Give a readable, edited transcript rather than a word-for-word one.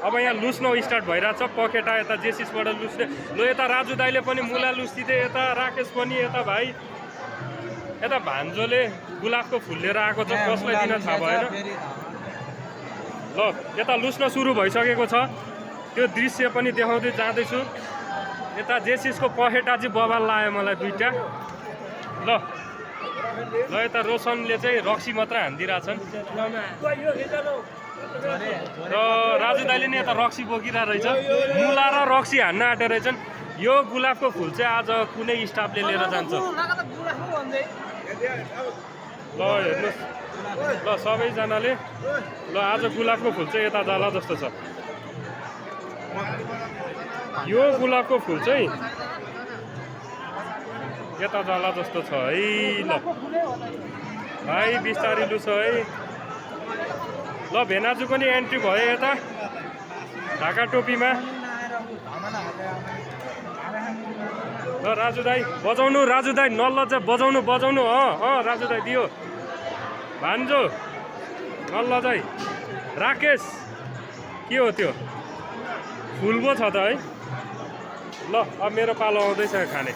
अब यहाँ लुस्न स्टार्ट भइरहेछ पखेटा यता जेसिसबाट लुस्ने ल यता राजु दाइले पनि मुला लुस्दिँदै यता राकेश पनि यता भाइ यता भान्जोले गुलाबको फुल लिएर आएको छ कसलाई दिन थाहा भएन ल यता लुस्न सुरु भइसकेको छ त्यो दृश्य पनि देखाउँदै जाँदैछु यता जेसिसको पखेटा चाहिँ बबाल लाग्यो मलाई दुईटा ल ल यता रोशनले चाहिँ रक्सी मात्र हानिदिरहेछन् र राजु दाइले नि यता रक्सी बोकिरहेको रहेछ मुला र रक्सी हान्न आँटेर रहेछन् यो गुलाबको फुल चाहिँ आज कुनै स्टाफले लिएर जान्छ ल हेर्नुहोस् ल सबैजनाले ल आज गुलाबको फुल चाहिँ यता जाला जस्तो छ यो गुलाबको फुल चाहिँ यता जाला जस्तो छ है ल भाइ बिस्तारै लु छ है ल भेनाजु पनि एन्ट्री भयो यता ढाका टोपीमा ल राजु दाई बजाउनु राजु दाई नलज्जा बजाउनु बजाउनु राजु दाई दियो भान्जो नलजाई राकेश के हो त्यो फुल पो छ त है ल अब मेरो पालो आउँदैछ खाने